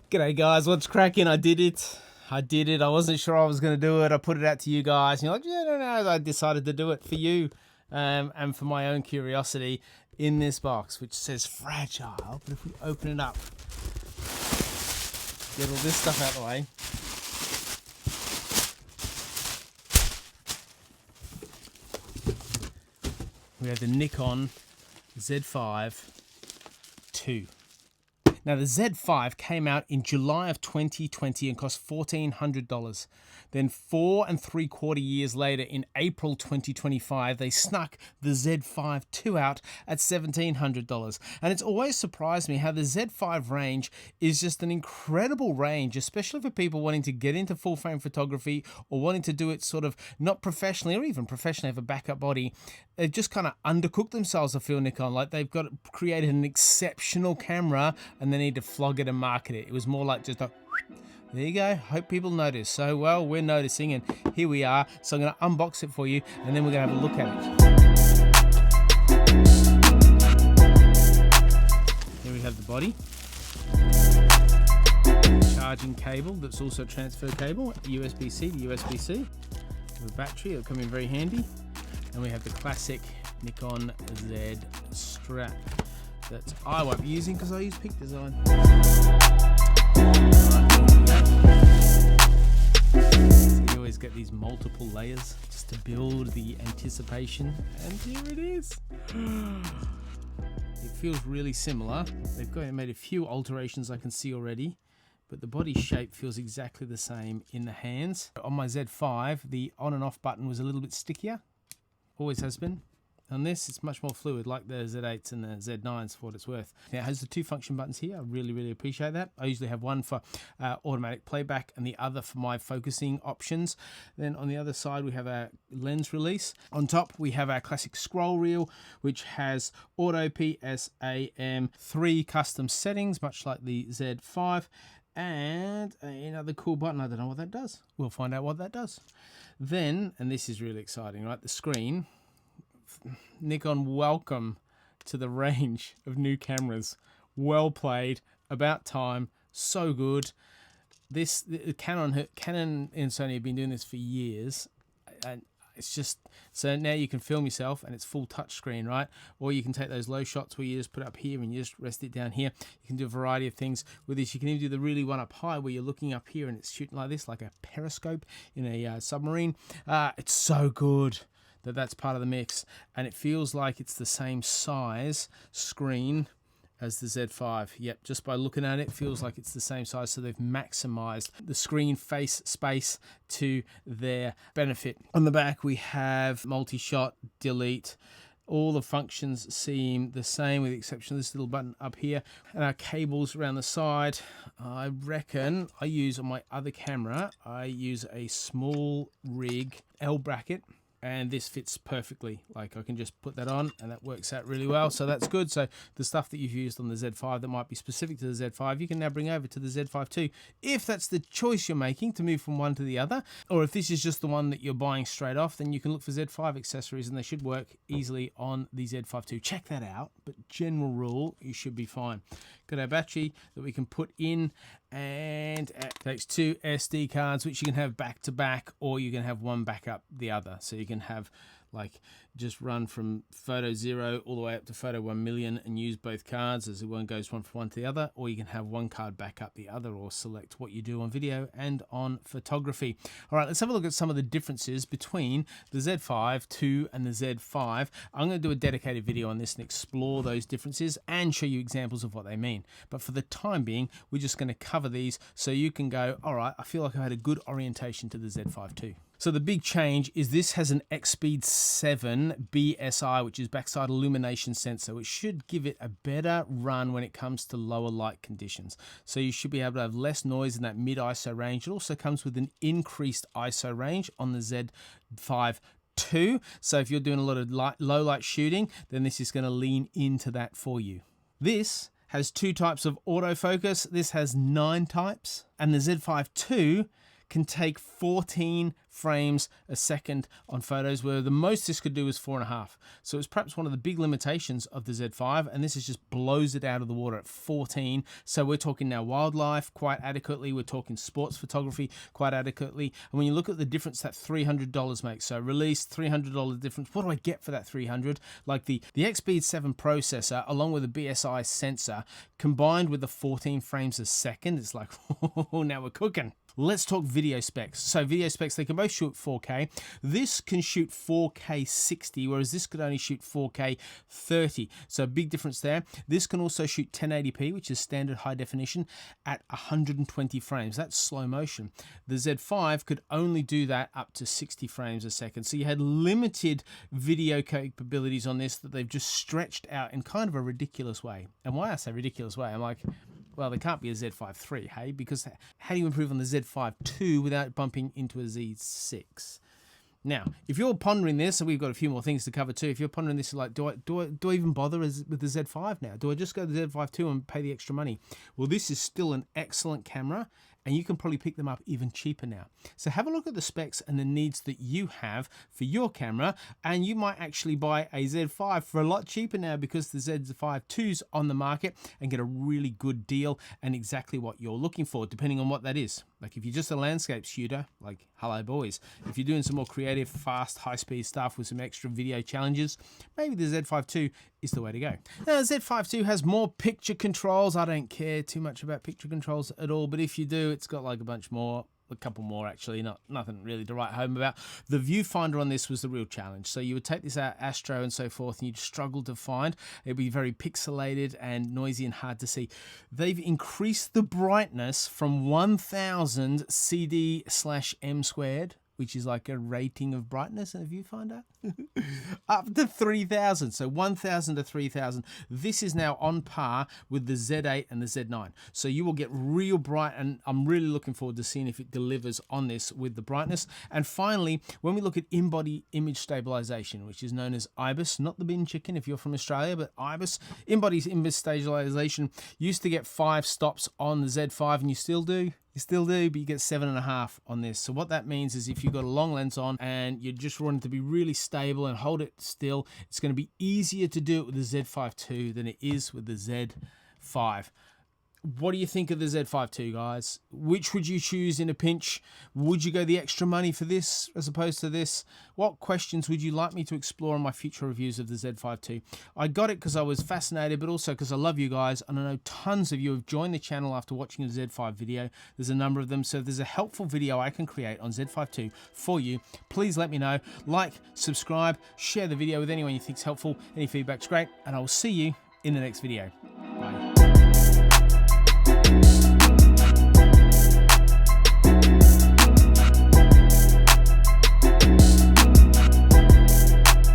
G'day guys, what's cracking? I did it. I wasn't sure I was going to do it. I put it out to you guys. And you're like, yeah, no. I decided to do it for you and for my own curiosity in this box, which says fragile. But if we open it up, get all this stuff out of the way. We have the Nikon Z5 II. Now the Z5 came out in July of 2020 and cost $1,400. Then 4 3/4 years later, in April 2025, they snuck the Z5 II out at $1,700. And it's always surprised me how the Z5 range is just an incredible range, especially for people wanting to get into full frame photography or wanting to do it sort of not professionally or even professionally have a backup body. They've just kind of undercooked themselves, I feel, Nikon. Like they've got created an exceptional camera and they need to flog it and market it. It was more like just a, there you go. Hope people notice. So, well, we're noticing and here we are. So I'm going to unbox it for you and then we're going to have a look at it. Here we have the body. Charging cable that's also transfer cable, USB-C to USB-C. The battery, it'll come in very handy. And we have the classic Nikon Z strap that I won't be using because I use Peak Design. So you always get these multiple layers just to build the anticipation, and here it is. It feels really similar. They've made a few alterations I can see already, but the body shape feels exactly the same in the hands. On my Z5, the on and off button was a little bit stickier. Always has been. On this, it's much more fluid, like the Z8s and the Z9s for what it's worth. Now, it has the 2 function buttons here. I really appreciate that. I usually have one for automatic playback and the other for my focusing options. Then on the other side, we have our lens release. On top, we have our classic scroll reel, which has auto, PSAM, 3 custom settings, much like the Z5. And another cool button. I don't know what that does. We'll find out what that does. Then, and this is really exciting, right? The screen. Nikon, welcome to the range of new cameras. Well played. About time. So good. Canon and Sony have been doing this for years, and it's just, so now you can film yourself and it's full touch screen, right? Or you can take those low shots where you just put it up here and you just rest it down here. You can do a variety of things with this. You can even do the really one up high where you're looking up here and it's shooting like this, like a periscope in a submarine. It's so good that that's part of the mix, and it feels like it's the same size screen as the Z5. Yep, just by looking at it, feels like it's the same size, so they've maximized the screen face space to their benefit. On the back, we have multi-shot, delete. All the functions seem the same with the exception of this little button up here. And our cables around the side, I reckon I use on my other camera, I use a small rig L bracket. And this fits perfectly. Like I can just put that on and that works out really well. So that's good. So the stuff that you've used on the Z5 that might be specific to the Z5, you can now bring over to the Z5 II. If that's the choice you're making to move from one to the other, or if this is just the one that you're buying straight off, then you can look for Z5 accessories and they should work easily on the Z5 II. Check that out. But general rule, you should be fine. Got our battery that we can put in, and it takes 2 SD cards, which you can have back to back, or you can have one back up the other. So you can have like just run from photo 0 all the way up to photo 1 million and use both cards as one goes from one to the other, or you can have one card back up the other, or select what you do on video and on photography. All right, let's have a look at some of the differences between the Z5 II and the Z5. I'm going to do a dedicated video on this and explore those differences and show you examples of what they mean. But for the time being, we're just going to cover these so you can go, all right, I feel like I had a good orientation to the Z5 II. So the big change is this has an X-Speed 7 BSI, which is backside illumination sensor, which should give it a better run when it comes to lower light conditions. So you should be able to have less noise in that mid ISO range. It also comes with an increased ISO range on the Z5 II. So if you're doing a lot of low light shooting, then this is going to lean into that for you. This has 2 types of autofocus. This has 9 types, and the Z5 II can take 14 frames a second on photos, where the most this could do is 4.5. So it's perhaps one of the big limitations of the Z5, and this is just blows it out of the water at 14. So we're talking now wildlife quite adequately, we're talking sports photography quite adequately, and when you look at the difference that $300 makes, so release $300 difference, what do I get for that $300? Like the XB7 processor along with a BSI sensor combined with the 14 frames a second, it's like, oh, now we're cooking. Let's talk video specs. So video specs, they can both shoot 4K. This can shoot 4K 60, whereas this could only shoot 4K 30. So big difference there. This can also shoot 1080p, which is standard high definition, at 120 frames. That's slow motion. The Z5 could only do that up to 60 frames a second. So you had limited video capabilities on this that they've just stretched out in kind of a ridiculous way. And why I say ridiculous way, I'm like, well, there can't be a Z5 III, hey? Because how do you improve on the Z5 II without bumping into a Z6? Now, if you're pondering this, and we've got a few more things to cover too, if you're pondering this, like, do I even bother with the Z5 now? Do I just go to the Z5 II and pay the extra money? Well, this is still an excellent camera, and you can probably pick them up even cheaper now. So have a look at the specs and the needs that you have for your camera, and you might actually buy a Z5 for a lot cheaper now because the Z5 II's on the market, and get a really good deal and exactly what you're looking for, depending on what that is. Like if you're just a landscape shooter, like hello boys. If you're doing some more creative, fast, high-speed stuff with some extra video challenges, maybe the Z5 II is the way to go. Now, the Z5 II has more picture controls. I don't care too much about picture controls at all, but if you do, it's got like a couple more actually, nothing really to write home about. The viewfinder on this was the real challenge. So you would take this out, Astro and so forth, and you'd struggle to find. It'd be very pixelated and noisy and hard to see. They've increased the brightness from 1000 CD/M squared, which is like a rating of brightness in a viewfinder, up to 3000. So 1000 to 3000. This is now on par with the Z8 and the Z9. So you will get real bright, and I'm really looking forward to seeing if it delivers on this with the brightness. And finally, when we look at in-body image stabilization, which is known as IBIS, not the bin chicken if you're from Australia, but IBIS, in-body image stabilization, used to get 5 stops on the Z5, and you still do. You still do, but you get 7.5 on this. So what that means is if you've got a long lens on and you just want it to be really stable and hold it still, it's going to be easier to do it with the Z5 II than it is with the Z5. What do you think of the Z5 II, guys? Which would you choose in a pinch? Would you go the extra money for this as opposed to this? What questions would you like me to explore in my future reviews of the Z5 II? I got it because I was fascinated, but also because I love you guys, and I know tons of you have joined the channel after watching a Z5 video. There's a number of them, so if there's a helpful video I can create on Z5 II for you, please let me know. Like, subscribe, share the video with anyone you think's helpful. Any feedback's great, and I will see you in the next video.